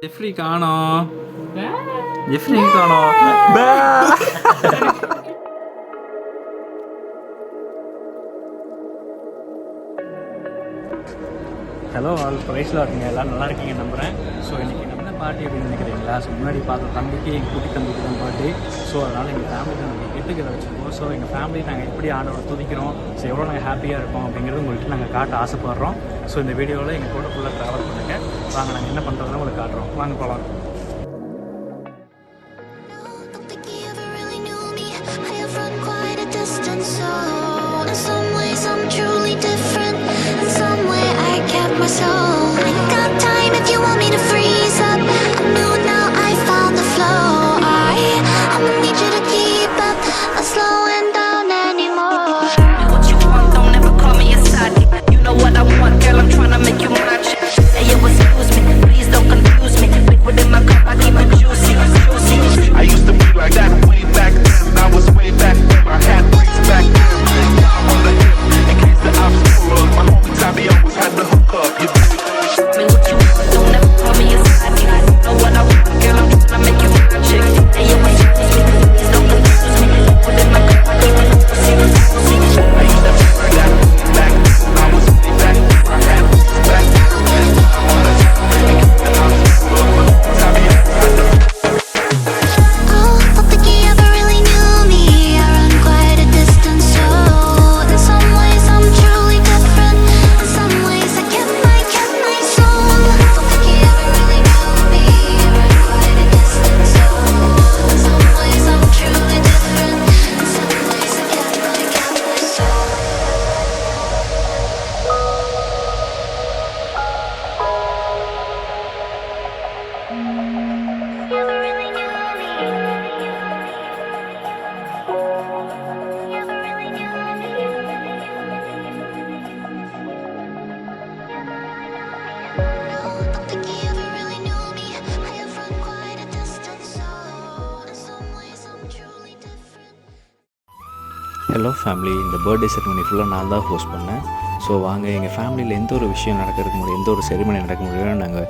Jeffrey காணோம். Jeffrey காணோம். Hello all, ப்ரைஸில் இருக்கீங்க, எல்லோரும் நல்லா இருக்கீங்க நம்புகிறேன். ஸோ இன்றைக்கி என்ன பார்ட்டி அப்படின்னு நினைக்கிறீங்களா? ஸோ முன்னாடி பார்த்த தம்பிக்கு எங்கள் குட்டி தம்பிக்கு தான் பார்ட்டி. ஸோ அதனால் எங்கள் ஃபேமிலியில் நாங்கள் கெட்டுக்கிற வச்சுருக்கோம். ஸோ எங்கள் ஃபேமிலி நாங்கள் எப்படி ஆண்டவரை துதிக்கிறோம், ஸோ எவ்வளோ நாங்கள் ஹாப்பியாக இருக்கோம் அப்படிங்கிறது உங்களுக்கு நாங்கள் காட்ட ஆசைப்படுறோம். ஸோ இந்த வீடியோவில் எங்கள் கூட ஃபுல்லாக ட்ராவல் பண்ணுங்கள். வாங்க நாங்கள் என்ன பண்ணுறதுன்னு உங்களுக்கு காட்டுறோம். வாங்க போகலாம். ஹலோ ஃபேமிலி, இந்த பர்த்டே செரிமனி ஃபுல்லாக நான் தான் ஹோஸ்ட் பண்ணேன். ஸோ வாங்க, எங்கள் ஃபேமிலியில் எந்த ஒரு விஷயம் நடக்கிறதுக்கு முடியும், எந்த ஒரு செரிமனி நடக்க முடியும், நாங்கள்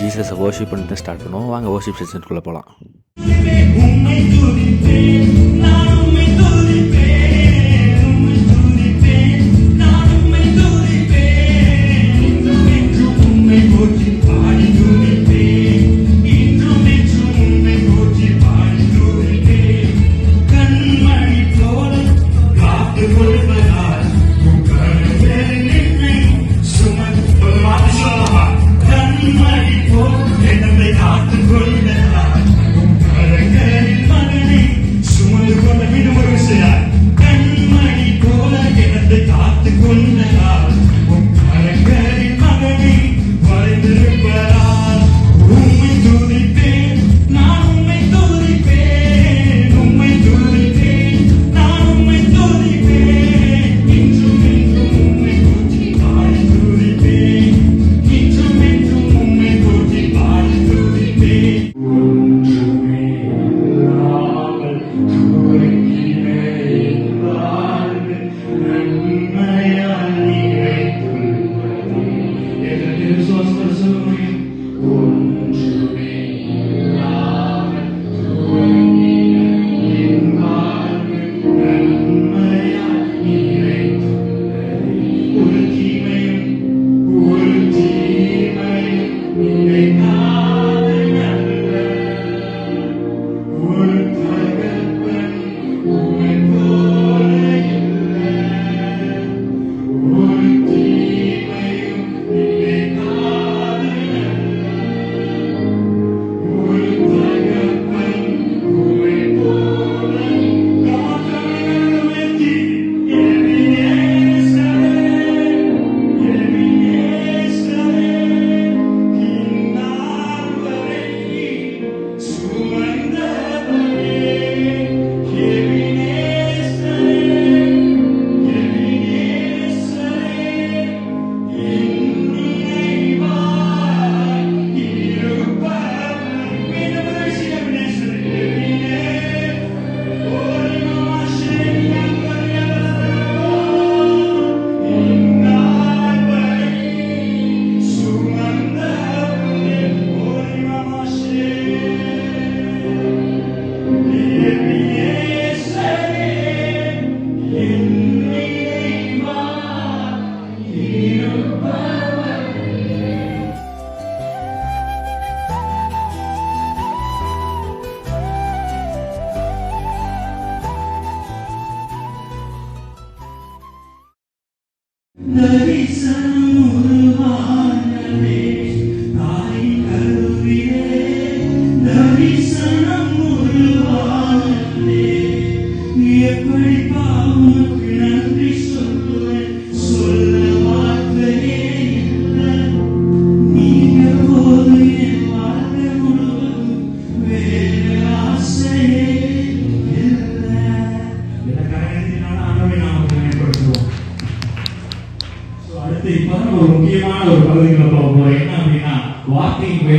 ஜீசஸை வர்ஷிப் பண்ணிட்டு ஸ்டார்ட் பண்ணுவோம். வாங்க வர்ஷிப் செஷனுக்குள்ளே போகலாம்.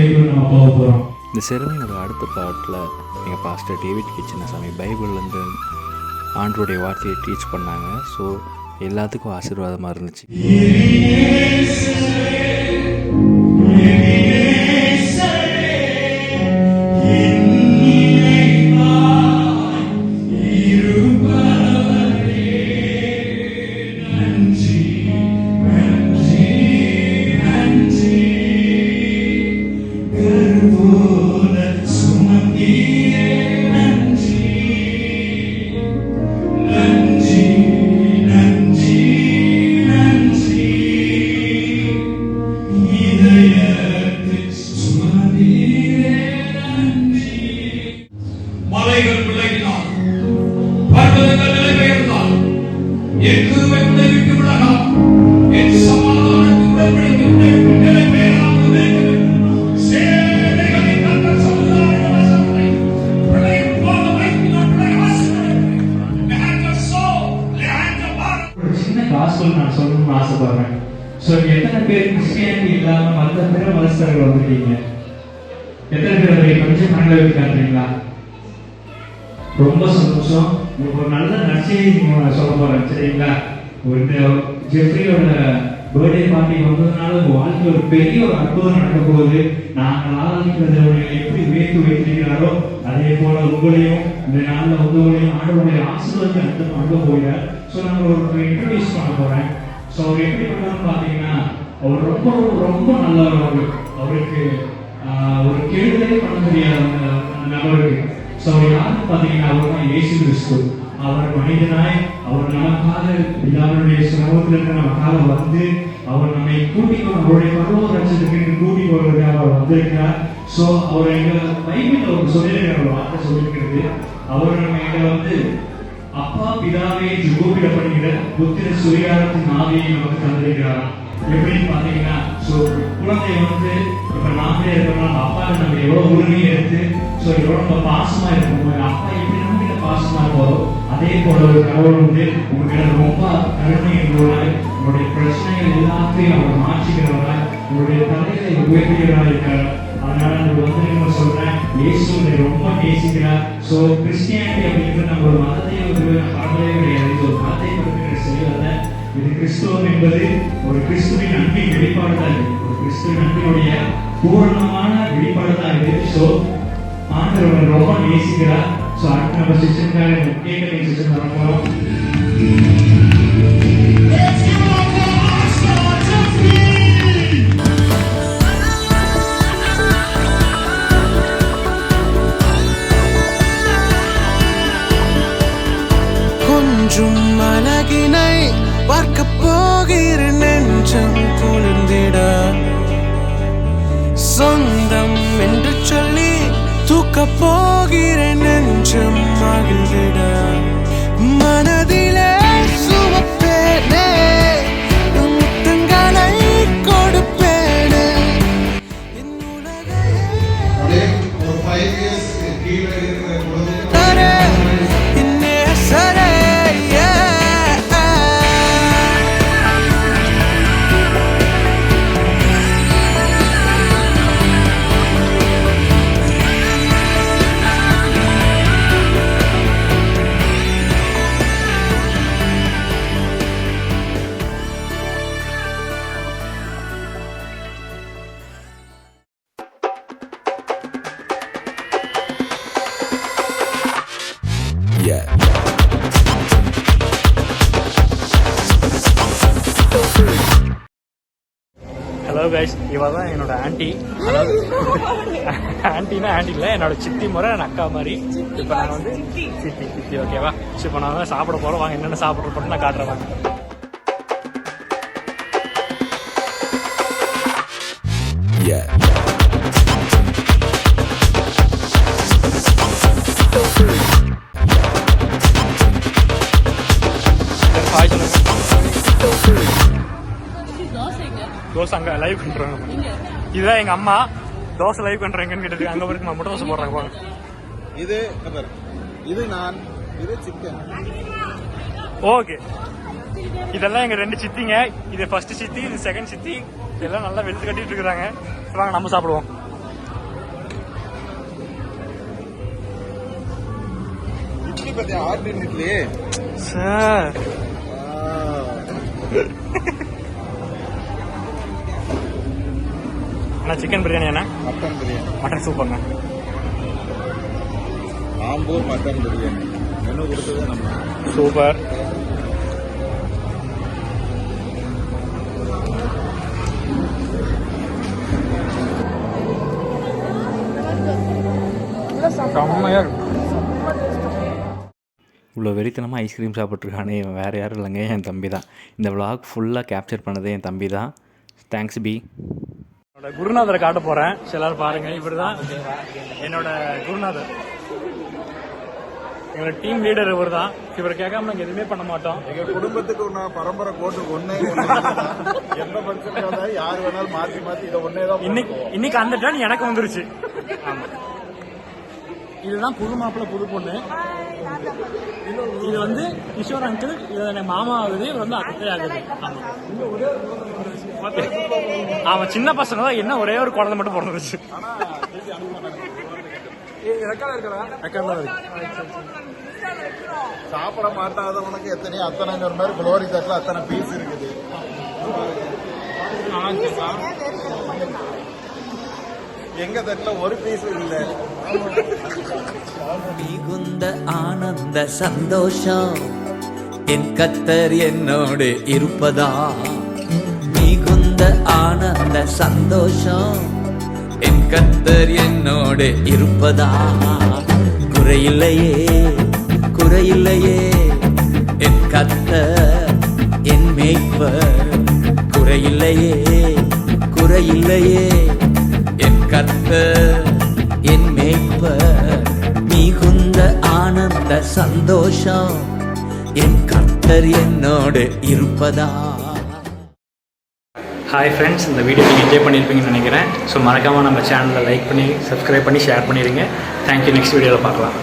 பைபிள் நம்ம போக போகிறோம். இந்த செரமனியோட அடுத்த பாட்டில் எங்கள் பாஸ்டர் டேவிட் கிச்சனசாமி பைபிள்லேருந்து ஆண்டருடைய வார்த்தையை டீச் பண்ணாங்க. ஸோ எல்லாத்துக்கும் ஆசீர்வாதமாக இருந்துச்சு. மலைகள் விலகினால், பர்வதங்கள் நிலைபெயர்ந்தால், என் கிருபை உன்னை விட்டு விலகாது. என் சமாதானத்தின் உடன்படிக்கை நிலைபெயராமல் இருக்கிறது. சேனைகளின் கர்த்தர் சமுதாய வசத்தை பிரளயம் போல வைத்தினார். ஒரு சின்ன காஸ்பல் நான் சொல்லணும்னு ஆசைப்படுறேன். ஸோ எத்தனை பேர் கிறிஸ்டியானிட்டி இல்லாமல் மற்ற பிற மதஸ்தர்கள் வந்துட்டீங்க? எத்தனை பேர் அதை கொஞ்சம் கண்ணில் வச்சு காட்டுறீங்களா? ரொம்ப சந்தோஷம். உங்களுக்கு ஒரு நல்ல நற்செய்தி சொல்ல போறேன், சரிங்களா? ஒரு ஜெஃப்ரியோட பர்த்டே பார்ட்டி வந்ததுனால உங்க வாழ்க்கையில் ஒரு பெரிய ஒரு அற்புதம் நடக்க போகுது. நாங்கள் ஆராதிக்கிற தேவனை எப்படி உயர்த்தி வைத்திருக்கிறாரோ அதே போல உங்களையும் இந்த நாளில் உங்களையும் ஆண்டவருடைய ஆசீர்வாதத்தை அனுப்ப போகிறார். ஸோ நாங்கள் ஒரு இன்ட்ரடியூஸ் பண்ண போறேன். ஸோ அவர் எப்படி பண்ணான்னு பார்த்தீங்கன்னா, அவர் ரொம்ப ரொம்ப நல்லவர். அவருக்கு ஒரு கெடுதலே பண்ண தெரியாத நபருக்கு. ஸோ அவர் யாருன்னு பார்த்தீங்கன்னா, அவர் தான் இயேசு கிறிஸ்து. அவர் மனிதனாய் அவர் நமக்காக பிதாவுடைய சமூகத்தில் இருக்க நமக்காக வந்து அவர் நம்மை கூட்டிக் அவருடைய பரலோக ராஜ்யத்துக்கு கூட்டிக் வருவதற்காக அவர் வந்திருக்கிறார். ஸோ அவர் எங்க பைபிள் அவர் சொல்லியிருக்கிற ஒரு வார்த்தை சொல்லியிருக்கிறது. அவர் நம்ம எங்க வந்து அப்பா பிதாவை கூப்பிடப்படுகிற புத்திர சுயாரத்தின் ஆவியை நமக்கு தந்திருக்கிறார். எப்படின்னு பாத்தீங்கன்னா, ஸோ குழந்தை வந்து இப்ப நாமளே இருக்கோம்னா அப்பா நம்ம எவ்வளவு உரிமையை எடுத்து ஸோ எவ்வளவு நம்ம பாசமா இருக்கோம். அப்பா எப்படி நம்ம கிட்ட பாசமா இருப்போம், அதே போல ஒரு கடவுள் வந்து உங்களுக்கு ரொம்ப கருணையோட உங்களுடைய பிரச்சனைகள் எல்லாத்தையும் அவர் மாற்றிக்கிறவராய் உங்களுடைய தலைகளை உயர்த்துகிறவராய் இருக்கார். அதனால நான் வந்து நம்ம சொல்றேன், இயேசுவை ரொம்ப நேசிக்கிறார். ஸோ கிறிஸ்டியானிட்டி அப்படிங்கிறது நம்ம ஒரு மதத்தை ஒரு பரம்பரையே கிடையாது. இது ஒரு மதத்தை கொடுக்கிற செயல். இது கிறிஸ்துவம் என்பது ஒரு கிறிஸ்துவின் அன்பின் வெளிப்பாடு தான். இது ஒரு கிறிஸ்துவின் அன்பினுடைய பூர்ணமான வெளிப்பாடு தான் இது. ஸோ ஆண்டவர் ரொம்ப நேசிக்கிறார். ஸோ அடுத்த நம்ம செஷனுக்காக கேட்க செஷன் வர போறோம். கொஞ்சம் அழகினை பார்க்க போகிற நெஞ்சம் குளிர்ந்திட, சொந்தம் என்று சொல்லி தூக்க போகிற நெஞ்சம் மகிழ்ந்திட, மனதிலே சுமப்பேனே முத்தங்களை கொடுப்பேனே என் உலகையே ஒரு 5 years கீழே இருக்கிற பொழுது ஹலோ கைஸ், இவ தான் என்னோட ஆண்டி. அதாவது ஆண்டினா ஆண்டி இல்லை, என்னோட சித்தி முறை, என் அக்கா மாதிரி. இப்போ நாங்கள் வந்து சித்தி ஓகேவா? ஸோ இப்போ நாங்கள் சாப்பிட போகிறோம். வாங்க என்னென்ன சாப்பிட்ற போட்டு நான் காட்டுறேன். வாங்க. தோசை அங்கே லைவ் பண்ணுறாங்க. இதுதான் எங்கள் அம்மா தோசை லைவ் பண்ணுறாங்கன்னு கேட்டதுக்கு அங்கே வரைக்கும் முட்டை தோசை போடுறாங்க. போங்க. இது நான், இது சிக்கன். ஓகே, இதெல்லாம் எங்க 2 சித்திங்க. இது ஃபர்ஸ்ட் சித்தி, இது செகண்ட் சித்தி. இதெல்லாம் நல்லா வெளுத்து கட்டிட்டு இருக்கிறாங்க. வாங்க நம்ம சாப்பிடுவோம். பத்தியா ஆர்டர் இட்லி சார் அண்ணா சிக்கன் பிரியாணி அண்ணா மட்டன் பிரியாணி மட்டன் சூப்பர்ண்ணா ஆம்பூர் மட்டன் பிரியாணி மெனு கொடுத்தது நம்ம சூப்பர் செம்மையாக இருக்கும் இவ்வளோ வெறித்தனமாக ஐஸ்கிரீம் சாப்பிட்ருக்கானே இவன் வேறு யாரும் இல்லைங்க, என் தம்பி தான். இந்த vlog ஃபுல்லாக கேப்சர் பண்ணதே என் தம்பி தான். தேங்க்ஸ் பி. என்னோட குருநாதரை காட்ட போகிறேன், எல்லாரும் பாருங்கள். இவர் தான் என்னோட குருநாதர், எங்களோட டீம் லீடர் இவர் தான். இவர் கேட்காம நாங்கள் எதுவுமே பண்ண மாட்டோம். எங்க குடும்பத்துக்கு ஒண்ணு பரம்பரை கோட்டு ஒன்னே என்ன படிச்சிருக்காங்க, யார் வேணாலும் மாத்தி மாத்தி இதை ஒன்னே தான். இன்னைக்கு அந்த டைம் எனக்கு வந்துருச்சு. இதுதான் புது மாப்பிள்ள புது பொண்ணு. இது வந்து கிஷோர் அங்கிள், இது என் மாமா ஆகுது, இவர் வந்து அத்தை ஆகுது. அவன் சின்ன பசங்க தான், என்ன ஒரே ஒரு குழந்தை மட்டும் பிறந்துருச்சு. சாப்பிட மாட்டாதவனுக்கு எத்தனையோ அத்தனை ஒரு மாதிரி குளோரி தட்டில் அத்தனை பீஸ் இருக்குது. எங்க தட்டில் ஒரு பீஸ் இல்லை. மிகுந்த ஆனந்த சந்தோஷம் என் கர்த்தர் என்னோடு இருப்பதா. மிகுந்த ஆனந்த சந்தோஷம் என் கர்த்தர் என்னோடு இருப்பதா. குறையில்லையே குறையில்லையே என் கர்த்தர் என் மேய்ப்பர். குறையில்லையே குறையில்லையே என் கர்த்தர் என் மேய்ப்பர். மிகுந்த ஆனந்த சந்தோஷம் என் கர்த்தர் என்னோடு இருப்பதா. ஹாய் ஃப்ரெண்ட்ஸ், இந்த வீடியோ நீங்கள் என்ஜாய் பண்ணியிருப்பீங்கன்னு நினைக்கிறேன். ஸோ மறக்காமல் நம்ம சேனலில் லைக் பண்ணி சப்ஸ்கிரைப் பண்ணி ஷேர் பண்ணிடுங்க. தேங்க்யூ. நெக்ஸ்ட் வீடியோவில் பார்க்கலாம்.